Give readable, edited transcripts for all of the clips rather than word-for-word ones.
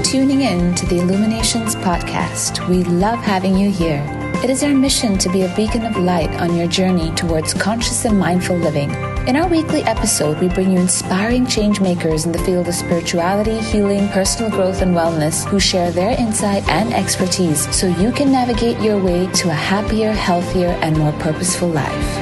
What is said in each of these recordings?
tuning in to the Illuminations Podcast. We love having you here. It is our mission to be a beacon of light on your journey towards conscious and mindful living. In our weekly episode, we bring you inspiring change makers in the field of spirituality, healing, personal growth, and wellness who share their insight and expertise so you can navigate your way to a happier, healthier, and more purposeful life.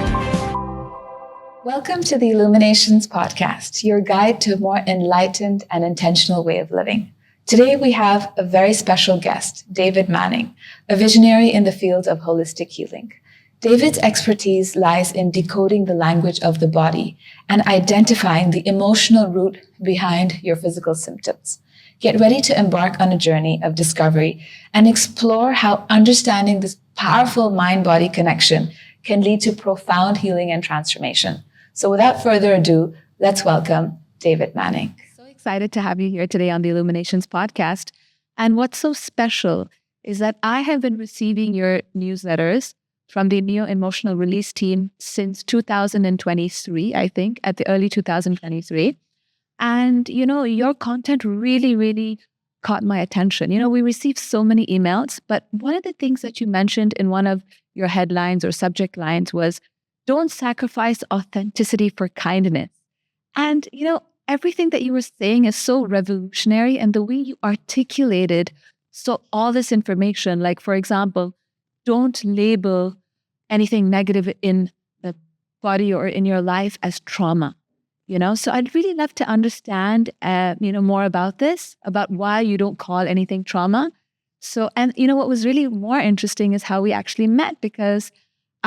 Welcome to the Illuminations Podcast, your guide to a more enlightened and intentional way of living. Today we have a very special guest, David Manning, a visionary in the field of holistic healing. David's expertise lies in decoding the language of the body and identifying the emotional root behind your physical symptoms. Get ready to embark on a journey of discovery and explore how understanding this powerful mind-body connection can lead to profound healing and transformation. So without further ado, let's welcome David Manning. So excited to have you here today on the Illuminations Podcast. And what's so special is that I have been receiving your newsletters from the Neo-Emotional Release team since 2023, I think, at the early 2023. And, your content really caught my attention. We received so many emails, but one of the things that you mentioned in one of your headlines or subject lines was, don't sacrifice authenticity for kindness. And, everything that you were saying is so revolutionary, and the way you articulated all this information, like, for example, don't label anything negative in the body or in your life as trauma, So I'd really love to understand, more about this, about why you don't call anything trauma. What was really more interesting is how we actually met, because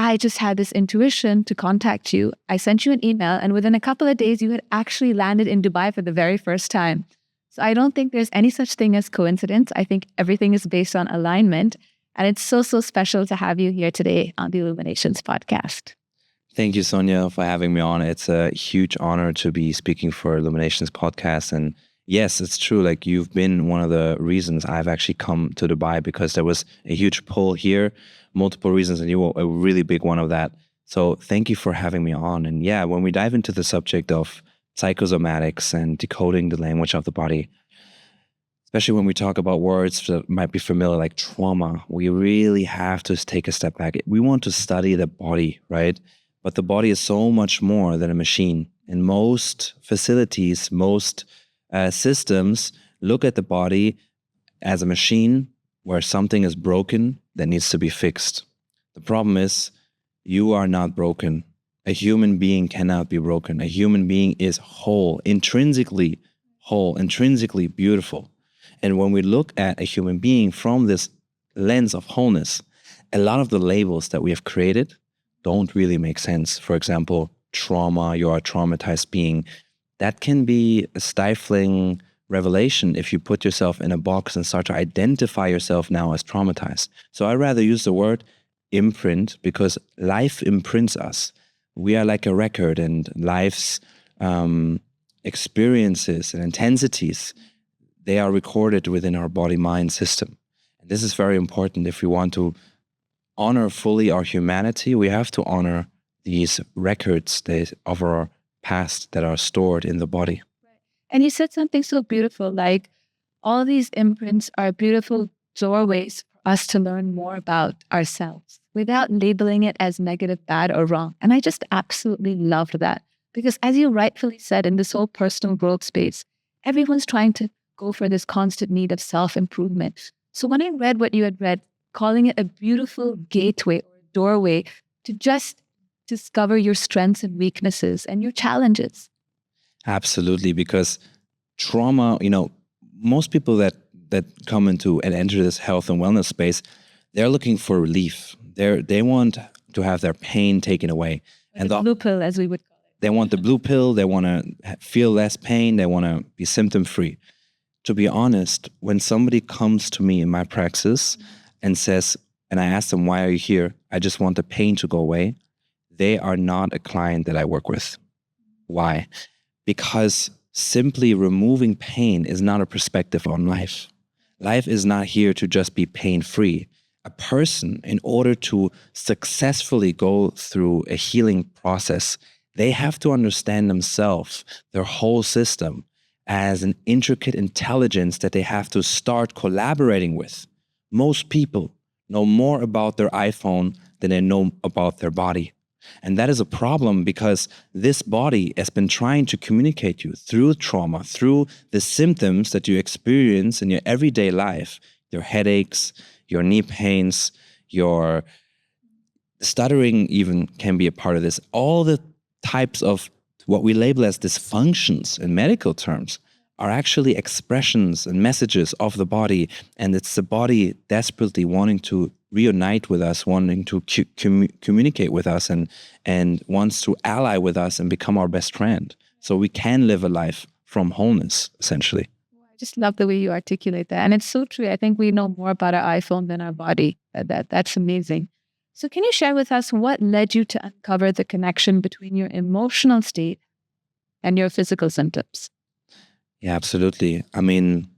I just had this intuition to contact you. I sent you an email, and within a couple of days, you had actually landed in Dubai for the very first time. So I don't think there's any such thing as coincidence. I think everything is based on alignment. And it's so special to have you here today on the Illuminations Podcast. Thank you, Soniyaa, for having me on. It's a huge honor to be speaking for Illuminations Podcast. And yes, it's true. Like, you've been one of the reasons I've actually come to Dubai, because there was a huge pull here, multiple reasons, and you were a really big one of that. So thank you for having me on. And yeah, when we dive into the subject of psychosomatics and decoding the language of the body, especially when we talk about words that might be familiar, like trauma, we really have to take a step back. We want to study the body, right? But the body is so much more than a machine. And most facilities, most systems look at the body as a machine where something is broken that needs to be fixed. The problem is, you are not broken. A human being cannot be broken. A human being is whole, intrinsically beautiful. And when we look at a human being from this lens of wholeness, a lot of the labels that we have created don't really make sense. For example, trauma, you are a traumatized being. That can be a stifling revelation if you put yourself in a box and start to identify yourself now as traumatized. So I rather use the word imprint, because life imprints us. We are like a record, and life's experiences and intensities, they are recorded within our body-mind system. And this is very important. If we want to honor fully our humanity, we have to honor these records of our past that are stored in the body. And you said something so beautiful, like all these imprints are beautiful doorways for us to learn more about ourselves without labeling it as negative, bad, or wrong. And I just absolutely loved that, because as you rightfully said, in this whole personal growth space, everyone's trying to go for this constant need of self-improvement. So when I read what you had read, calling it a beautiful gateway or doorway to just discover your strengths and weaknesses and your challenges. Absolutely, because trauma, most people that come into and enter this health and wellness space, they're looking for relief. They want to have their pain taken away. And the blue pill, as we would call it. They want the blue pill. They want to feel less pain. They want to be symptom-free. To be honest, when somebody comes to me in my praxis and says, and I ask them, why are you here? I just want the pain to go away. They are not a client that I work with. Why? Because simply removing pain is not a perspective on life. Life is not here to just be pain-free. A person, in order to successfully go through a healing process, they have to understand themselves, their whole system, as an intricate intelligence that they have to start collaborating with. Most people know more about their iPhone than they know about their body. And that is a problem because this body has been trying to communicate you through trauma, through the symptoms that you experience in your everyday life, your headaches, your knee pains, your stuttering even can be a part of this. All the types of what we label as dysfunctions in medical terms are actually expressions and messages of the body. And it's the body desperately wanting to reunite with us, wanting to communicate with us and wants to ally with us and become our best friend. So we can live a life from wholeness, essentially. I just love the way you articulate that. And it's so true. I think we know more about our iPhone than our body. That's amazing. So can you share with us what led you to uncover the connection between your emotional state and your physical symptoms? Yeah, absolutely. I mean,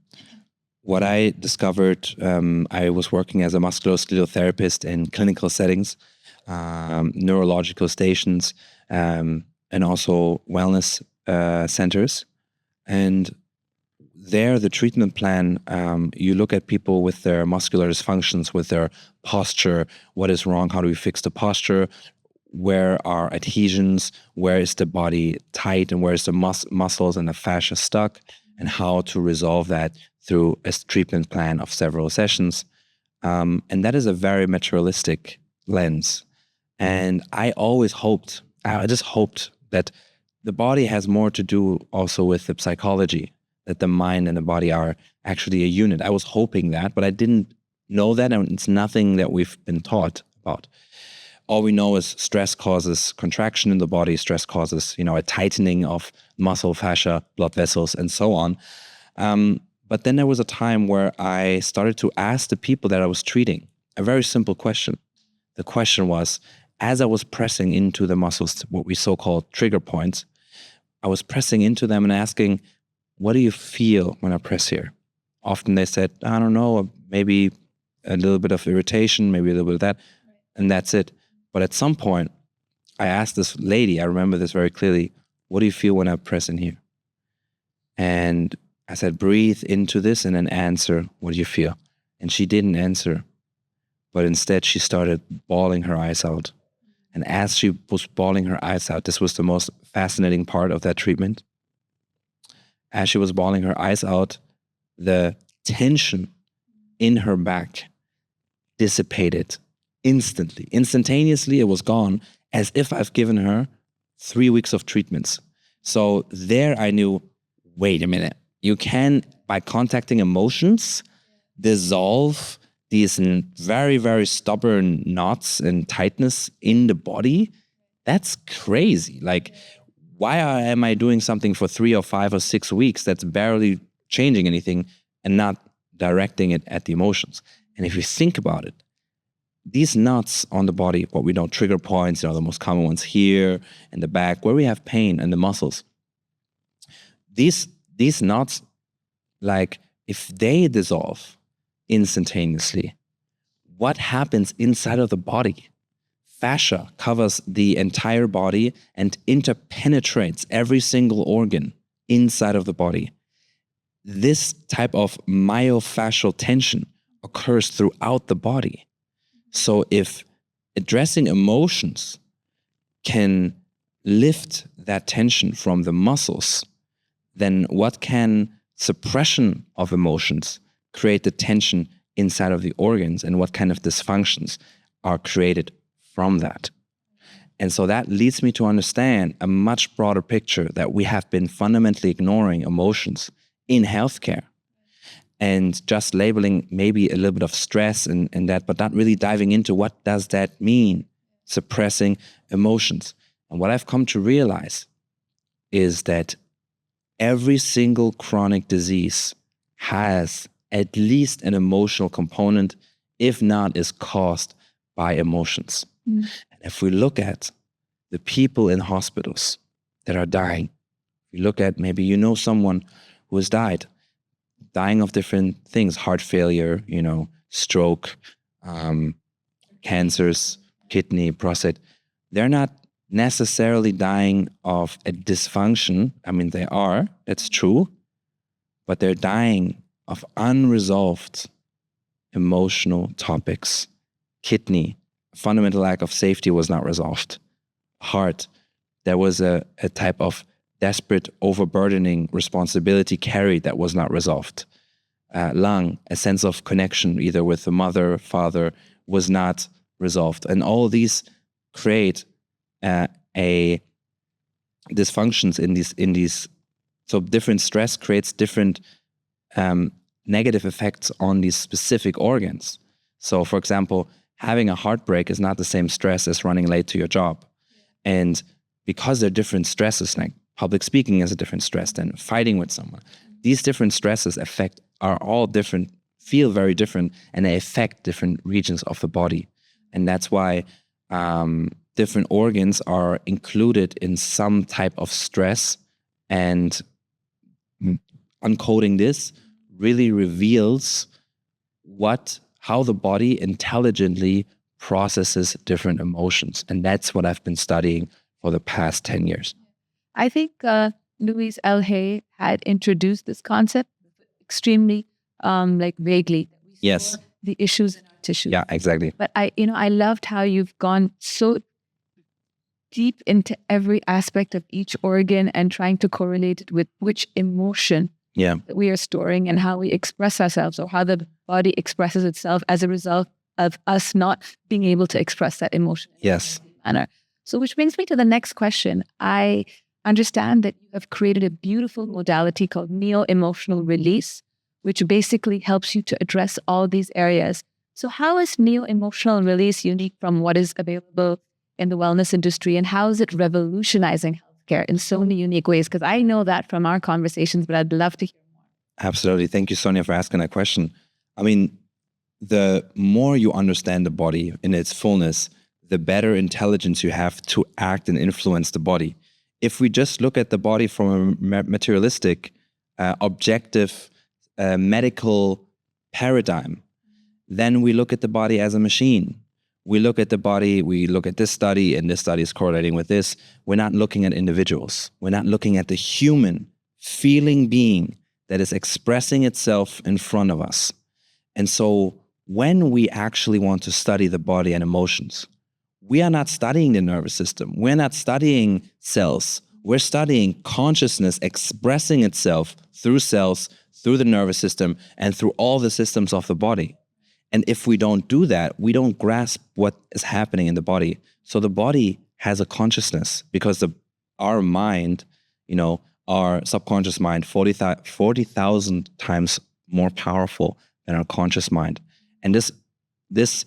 what I discovered, I was working as a musculoskeletal therapist in clinical settings, neurological stations, and also wellness centers. And there, the treatment plan, you look at people with their muscular dysfunctions, with their posture, what is wrong, how do we fix the posture, where are adhesions, where is the body tight and where is the muscles and the fascia stuck, and how to resolve that through a treatment plan of several sessions. And that is a very materialistic lens. And I just hoped that the body has more to do also with the psychology, that the mind and the body are actually a unit. I was hoping that, but I didn't know that, and it's nothing that we've been taught about. All we know is stress causes contraction in the body, stress causes, a tightening of muscle, fascia, blood vessels, and so on. But then there was a time where I started to ask the people that I was treating a very simple question. The question was, as I was pressing into the muscles, what we so-called trigger points, I was pressing into them and asking, what do you feel when I press here? Often they said, I don't know, maybe a little bit of irritation, maybe a little bit of that, and that's it. But at some point, I asked this lady, I remember this very clearly, what do you feel when I press in here? And I said, breathe into this and then answer, what do you feel? And she didn't answer, but instead she started bawling her eyes out. And as she was bawling her eyes out, this was the most fascinating part of that treatment. As she was bawling her eyes out, the tension in her back dissipated instantly. Instantaneously, it was gone, as if I've given her 3 weeks of treatments. So there I knew, wait a minute, you can, by contacting emotions, dissolve these very, very stubborn knots and tightness in the body. That's crazy. Like, why am I doing something for 3 or 5 or 6 weeks that's barely changing anything and not directing it at the emotions? And if you think about it, these knots on the body, what we know, trigger points, the most common ones here in the back, where we have pain and the muscles. These knots, like, if they dissolve instantaneously, what happens inside of the body? Fascia covers the entire body and interpenetrates every single organ inside of the body. This type of myofascial tension occurs throughout the body. So if addressing emotions can lift that tension from the muscles, then what can suppression of emotions create the tension inside of the organs, and what kind of dysfunctions are created from that? And so that leads me to understand a much broader picture, that we have been fundamentally ignoring emotions in healthcare and just labeling maybe a little bit of stress and that, but not really diving into what does that mean, suppressing emotions. And what I've come to realize is that every single chronic disease has at least an emotional component, if not is caused by emotions. And if we look at the people in hospitals that are dying, you look at, maybe someone who has died, dying of different things, heart failure, stroke, cancers, kidney, prostate. They're not necessarily dying of a dysfunction. I mean, they are, that's true, but they're dying of unresolved emotional topics. Kidney, fundamental lack of safety was not resolved. Heart, there was a type of desperate overburdening responsibility carried that was not resolved. Lung, a sense of connection either with the mother, father, was not resolved. And all these create a dysfunctions in these. So different stress creates different negative effects on these specific organs. So for example, having a heartbreak is not the same stress as running late to your job. And because they're different stresses, like public speaking is a different stress than fighting with someone. These different stresses are all different, feel very different, and they affect different regions of the body. And that's why different organs are included in some type of stress, and uncoding this really reveals how the body intelligently processes different emotions. And that's what I've been studying for the past 10 years. I think Louise L. Hay had introduced this concept extremely vaguely. Yes. The issues in our tissues. Yeah, exactly. But I loved how you've gone so deep into every aspect of each organ and trying to correlate it with which emotion that we are storing and how we express ourselves, or how the body expresses itself as a result of us not being able to express that emotion in a manner. So which brings me to the next question. I understand that you have created a beautiful modality called neo-emotional release, which basically helps you to address all these areas. So how is neo-emotional release unique from what is available in the wellness industry, and how is it revolutionizing healthcare in so many unique ways? Because I know that from our conversations, but I'd love to hear more. Absolutely. Thank you, Soniyaa, for asking that question. I mean, the more you understand the body in its fullness, the better intelligence you have to act and influence the body. If we just look at the body from a materialistic, objective, medical paradigm, then we look at the body as a machine. We look at the body, we look at this study, and this study is correlating with this. We're not looking at individuals. We're not looking at the human feeling being that is expressing itself in front of us. And so when we actually want to study the body and emotions, we are not studying the nervous system. We're not studying cells. We're studying consciousness expressing itself through cells, through the nervous system, and through all the systems of the body. And if we don't do that, we don't grasp what is happening in the body. So the body has a consciousness because our mind, our subconscious mind, 40,000 times more powerful than our conscious mind. And this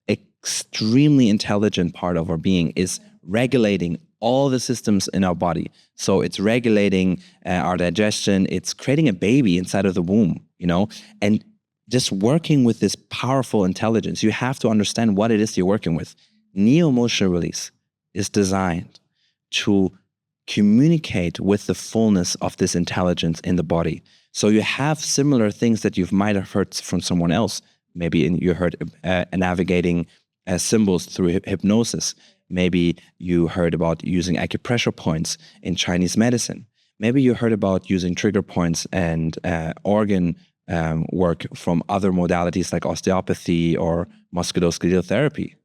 extremely intelligent part of our being is regulating all the systems in our body. So it's regulating our digestion. It's creating a baby inside of the womb, and just working with this powerful intelligence, you have to understand what it is you're working with. Neo-emotional release is designed to communicate with the fullness of this intelligence in the body. So you have similar things that you might have heard from someone else. Maybe you heard navigating symbols through hypnosis. Maybe you heard about using acupressure points in Chinese medicine. Maybe you heard about using trigger points and organ work from other modalities like osteopathy or musculoskeletal therapy.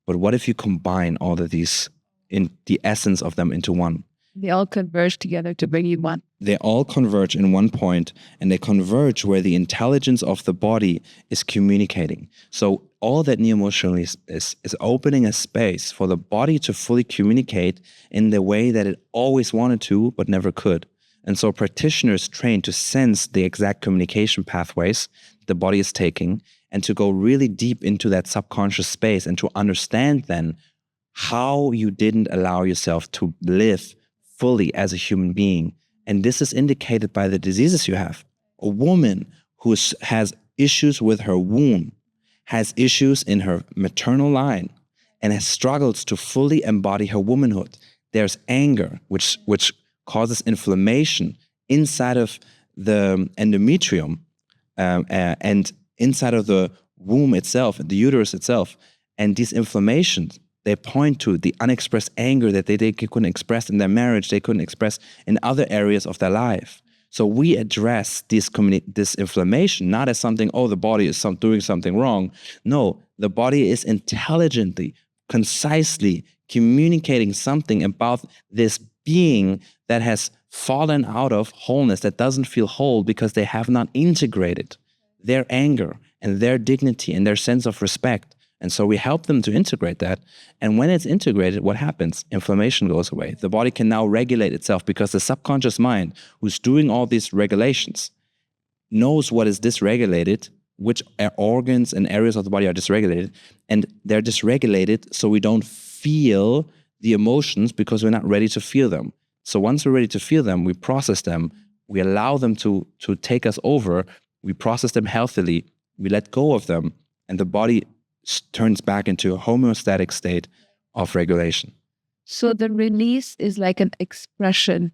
But what if you combine all of these, in the essence of them, into one? They all converge together to bring you one. They all converge in one point, and they converge where the intelligence of the body is communicating. So all that neo-emotional is opening a space for the body to fully communicate in the way that it always wanted to, but never could. And so practitioners train to sense the exact communication pathways the body is taking, and to go really deep into that subconscious space and to understand then how you didn't allow yourself to live fully as a human being. And this is indicated by the diseases you have. A woman who has issues with her womb, has issues in her maternal line, and has struggles to fully embody her womanhood. There's anger, which causes inflammation inside of the endometrium and inside of the womb itself, the uterus itself. And these inflammations, they point to the unexpressed anger that they couldn't express in their marriage, they couldn't express in other areas of their life. So we address this inflammation not as something, oh, the body is doing something wrong. No, the body is intelligently, concisely communicating something about this being that has fallen out of wholeness, that doesn't feel whole because they have not integrated their anger and their dignity and their sense of respect. And so we help them to integrate that. And when it's integrated, what happens? Inflammation goes away. The body can now regulate itself because the subconscious mind, who's doing all these regulations, knows what is dysregulated, which organs and areas of the body are dysregulated. And they're dysregulated so we don't feel the emotions because we're not ready to feel them. So once we're ready to feel them, we process them, we allow them to take us over, we process them healthily, we let go of them, and the body turns back into a homeostatic state of regulation. So the release is like an expression,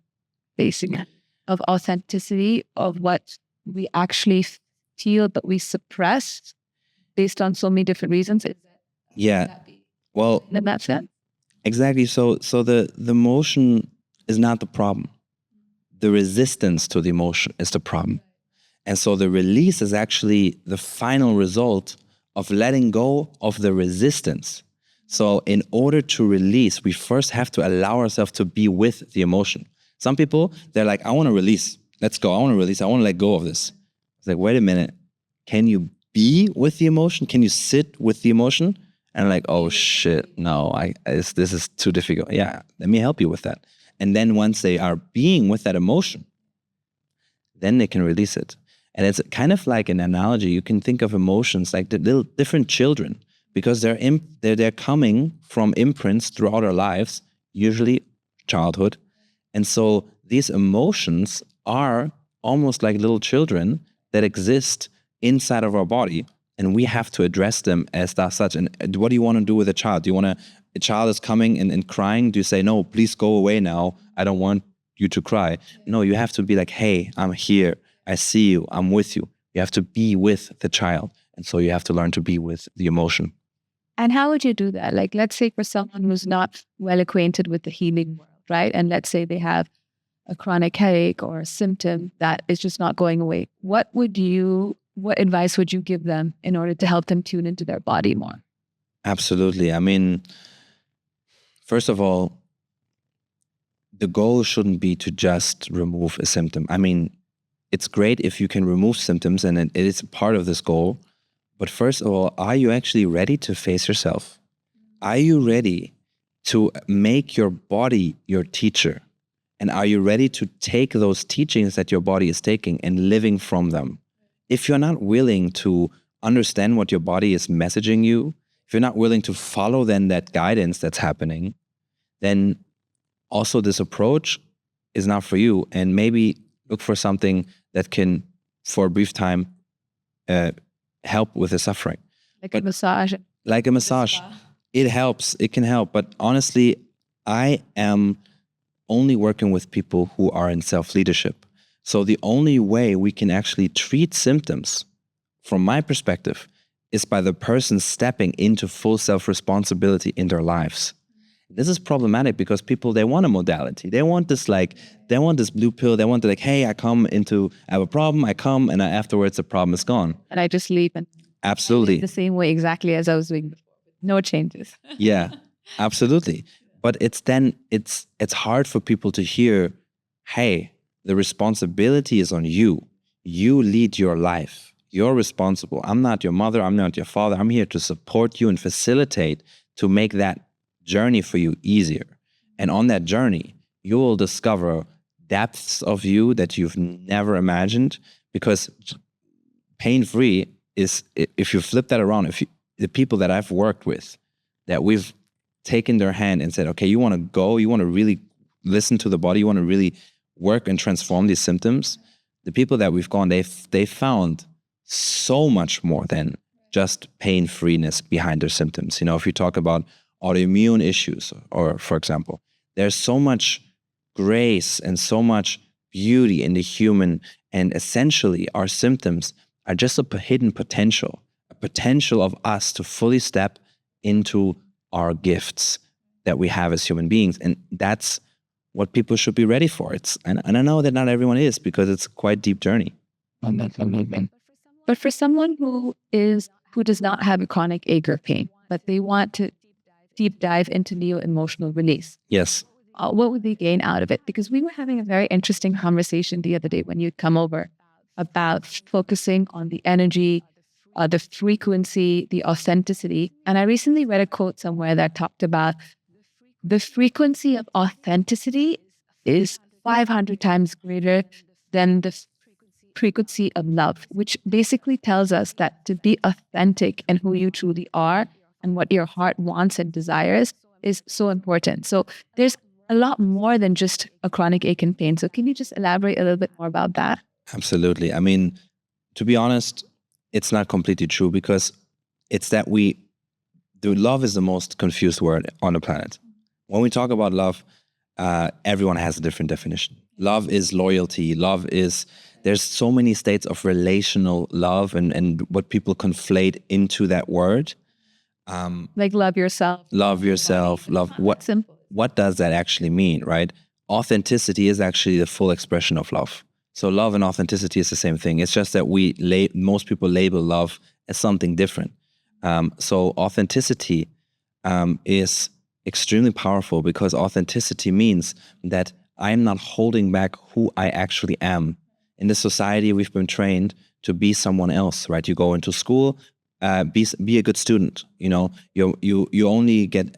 basically, of authenticity, of what we actually feel, but we suppress based on so many different reasons. Yeah. Well, in that sense? Exactly. So the emotion is not the problem. The resistance to the emotion is the problem. And so the release is actually the final result of letting go of the resistance. So in order to release, we first have to allow ourselves to be with the emotion. Some people, they're like, I want to release. Let's go. I want to release. I want to let go of this. It's like, wait a minute. Can you be with the emotion? Can you sit with the emotion? And I'm like, oh shit, no, this is too difficult. Yeah, let me help you with that. And then once they are being with that emotion, then they can release it. And it's kind of like an analogy. You can think of emotions like the little different children, because they're coming from imprints throughout our lives, usually childhood. And so these emotions are almost like little children that exist inside of our body, and we have to address them as such. And what do you want to do with a child? Do you want a child is coming and crying? Do you say, no, please go away now, I don't want you to cry? No, you have to be like, hey, I'm here, I see you, I'm with you. You have to be with the child. And so you have to learn to be with the emotion. And how would you do that? Like, let's say for someone who's not well acquainted with the healing world, right? And let's say they have a chronic headache or a symptom that is just not going away. What advice would you give them in order to help them tune into their body more? Absolutely. I mean, first of all, the goal shouldn't be to just remove a symptom. I mean, it's great if you can remove symptoms, and it is a part of this goal. But first of all, are you actually ready to face yourself? Are you ready to make your body your teacher? And are you ready to take those teachings that your body is taking and living from them? If you're not willing to understand what your body is messaging you, if you're not willing to follow then that guidance that's happening, then also this approach is not for you. And maybe look for something that can, for a brief time, help with the suffering. Like a massage. Like a massage. It helps. It can help. But honestly, I am only working with people who are in self-leadership. So the only way we can actually treat symptoms, from my perspective, is by the person stepping into full self-responsibility in their lives. This is problematic because people, they want a modality. They want this blue pill. They want to hey, I have a problem, I come, and afterwards the problem is gone. And I just leave. And absolutely. The same way exactly as I was doing before. No changes. Yeah, absolutely. But it's hard for people to hear, hey, the responsibility is on you. You lead your life. You're responsible. I'm not your mother. I'm not your father. I'm here to support you and facilitate to make that journey for you easier. And on that journey, you will discover depths of you that you've never imagined, because pain-free is, if you flip that around, the people that I've worked with, that we've taken their hand and said, okay, you want to go, you want to really listen to the body, you want to really work and transform these symptoms. The people that we've gone, they found so much more than just pain-freeness behind their symptoms. If you talk about autoimmune issues, or for example, there's so much grace and so much beauty in the human, and essentially our symptoms are just a hidden potential, a potential of us to fully step into our gifts that we have as human beings. And that's what people should be ready for. And I know that not everyone is, because it's quite a deep journey. But for someone who does not have a chronic ache or pain, but they want to deep dive into neo-emotional release, Yes. What would they gain out of it? Because we were having a very interesting conversation the other day when you'd come over about focusing on the energy, the frequency, the authenticity. And I recently read a quote somewhere that talked about the frequency of authenticity is 500 times greater than the frequency of love, which basically tells us that to be authentic in who you truly are and what your heart wants and desires is so important. So there's a lot more than just a chronic ache and pain. So can you just elaborate a little bit more about that? Absolutely. I mean, to be honest, it's not completely true, because it's that love is the most confused word on the planet. When we talk about love, everyone has a different definition. Love is loyalty. There's so many states of relational love and what people conflate into that word. Like love yourself. Love yourself. Love. What does that actually mean, right? Authenticity is actually the full expression of love. So love and authenticity is the same thing. It's just that most people label love as something different. So authenticity is extremely powerful, because authenticity means that I'm not holding back who I actually am. In this society, we've been trained to be someone else, right? You go into school, be a good student. You know, you only get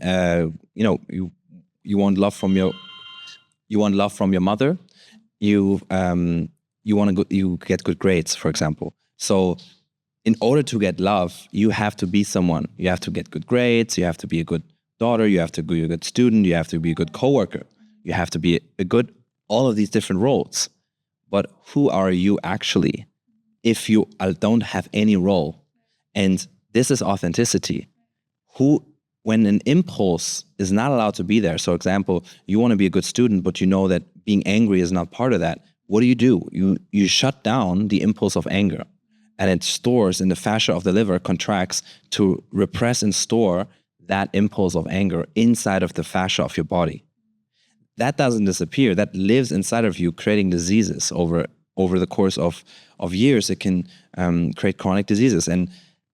you want love from your mother. You get good grades, for example. So in order to get love, you have to be someone. You have to get good grades. You have to be a good daughter. You have to be a good student. You have to be a good coworker. You have to be all of these different roles. But who are you actually if you don't have any role? And this is authenticity. When an impulse is not allowed to be there, so example, you want to be a good student, but you know that being angry is not part of that. What do? You shut down the impulse of anger, and it stores in the fascia of the liver, contracts to repress and store that impulse of anger inside of the fascia of your body. That doesn't disappear. That lives inside of you, creating diseases over the course of years. It can create chronic diseases. And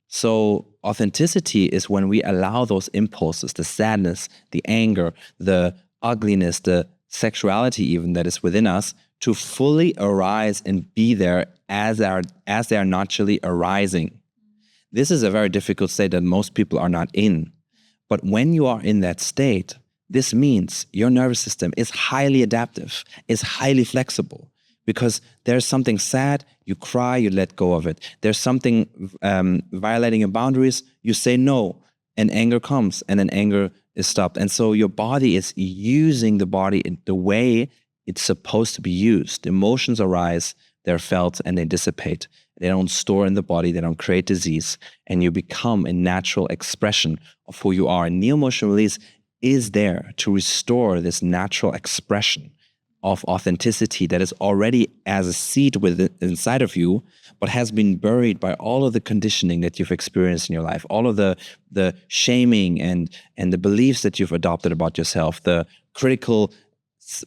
so authenticity is when we allow those impulses, the sadness, the anger, the ugliness, the sexuality even that is within us, to fully arise and be there as they are naturally arising. This is a very difficult state that most people are not in. But when you are in that state, this means your nervous system is highly adaptive, is highly flexible, because there's something sad, you cry, you let go of it. There's something violating your boundaries, you say no, and anger comes, and then anger is stopped. And so your body is using the body in the way it's supposed to be used. Emotions arise, they're felt, and they dissipate. They don't store in the body, they don't create disease, and you become a natural expression of who you are. And neo-emotional release is there to restore this natural expression of authenticity that is already as a seed inside of you, but has been buried by all of the conditioning that you've experienced in your life, all of the shaming and the beliefs that you've adopted about yourself, the critical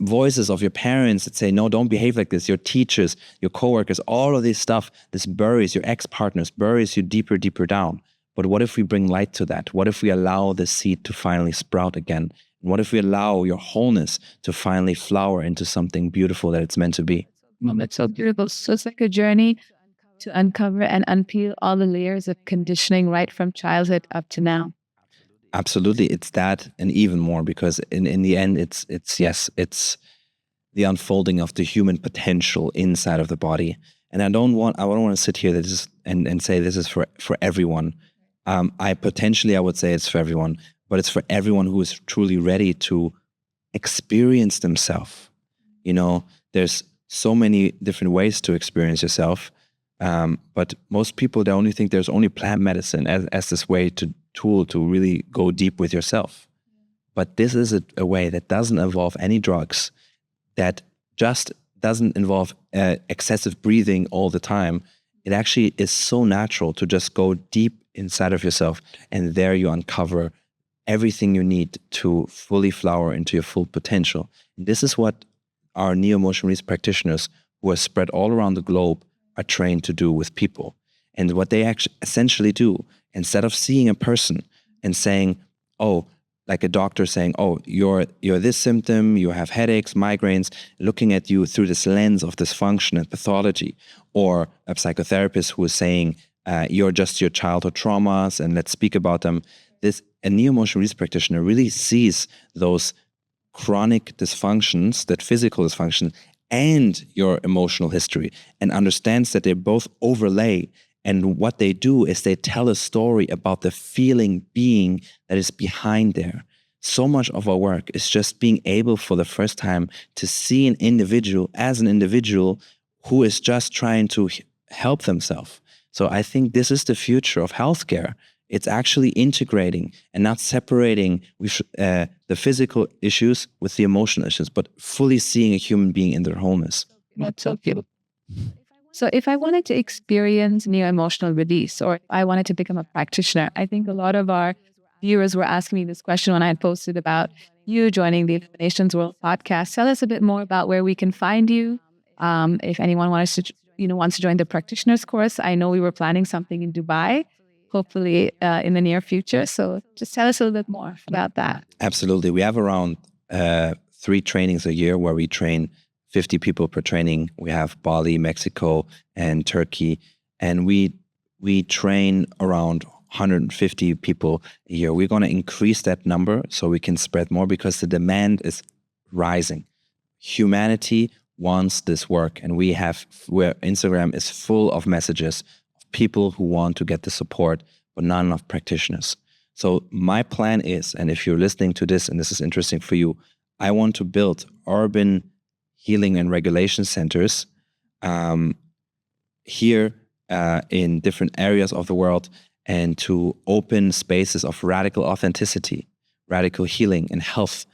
voices of your parents that say, no, don't behave like this, your teachers, your coworkers, all of this stuff, this buries your ex-partners, buries you deeper down. But what if we bring light to that? What if we allow the seed to finally sprout again? And what if we allow your wholeness to finally flower into something beautiful that it's meant to be? That's so beautiful. So it's like a journey to uncover and unpeel all the layers of conditioning right from childhood up to now. Absolutely. It's that and even more, because in the end, it's the unfolding of the human potential inside of the body. And I don't want to sit here and say this is for everyone. I would say it's for everyone, but it's for everyone who is truly ready to experience themselves. You know, there's so many different ways to experience yourself. But most people, they only think there's only plant medicine as this tool to really go deep with yourself. But this is a way that doesn't involve any drugs, that just doesn't involve excessive breathing all the time. It actually is so natural to just go deep inside of yourself, and there you uncover everything you need to fully flower into your full potential. And this is what our neo-emotional release practitioners who are spread all around the globe are trained to do with people. And what they actually essentially do, instead of seeing a person and saying, oh, like a doctor saying, oh, you're this symptom, you have headaches, migraines, looking at you through this lens of dysfunction and pathology, or a psychotherapist who is saying, you're just your childhood traumas and let's speak about them. A neo-emotional release practitioner really sees those chronic dysfunctions, that physical dysfunction, and your emotional history, and understands that they both overlay. And what they do is they tell a story about the feeling being that is behind there. So much of our work is just being able for the first time to see an individual as an individual who is just trying to help themselves. So I think this is the future of healthcare. It's actually integrating and not separating the physical issues with the emotional issues, but fully seeing a human being in their wholeness. That's so cute. So if I wanted to experience neo-emotional release, or if I wanted to become a practitioner, I think a lot of our viewers were asking me this question when I had posted about you joining the Illuminations World podcast. Tell us a bit more about where we can find you. If anyone wants to join the practitioner's course, I know we were planning something in Dubai, hopefully in the near future. So just tell us a little bit more about that. Absolutely. We have around 3 trainings a year where we train 50 people per training. We have Bali, Mexico, and Turkey. And we train around 150 people a year. We're going to increase that number so we can spread more because the demand is rising. Humanity wants this work. And where Instagram is full of messages of people who want to get the support, but not enough practitioners. So my plan is, and if you're listening to this and this is interesting for you, I want to build urban healing and regulation centers here in different areas of the world, and to open spaces of radical authenticity, radical healing and health,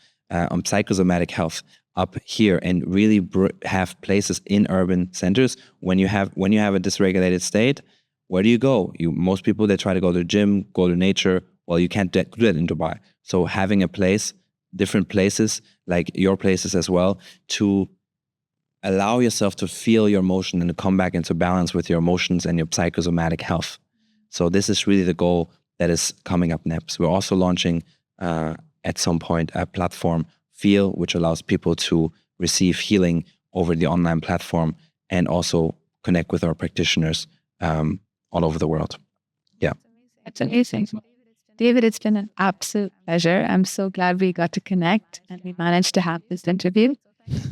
psychosomatic health up here, and really have places in urban centers. When you have a dysregulated state, where do you go? Most people, they try to go to the gym, go to nature. Well, you can't do that in Dubai. So having a place, different places, like your places as well, to allow yourself to feel your emotion and to come back into balance with your emotions and your psychosomatic health. So this is really the goal that is coming up next. We're also launching at some point a platform, Feel, which allows people to receive healing over the online platform and also connect with our practitioners all over the world. Yeah. That's amazing. David, it's been an absolute pleasure. I'm so glad we got to connect and we managed to have this interview.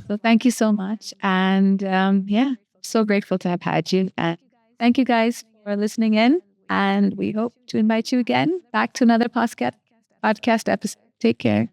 So thank you so much. And so grateful to have had you. And thank you guys for listening in. And we hope to invite you again back to another podcast episode. Take care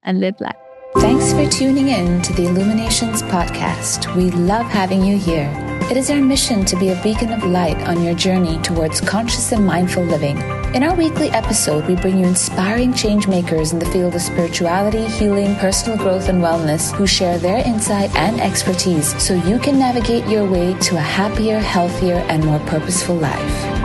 and live life. Thanks for tuning in to the Illuminations Podcast. We love having you here. It is our mission to be a beacon of light on your journey towards conscious and mindful living. In our weekly episode, we bring you inspiring change makers in the field of spirituality, healing, personal growth, and wellness who share their insight and expertise so you can navigate your way to a happier, healthier, and more purposeful life.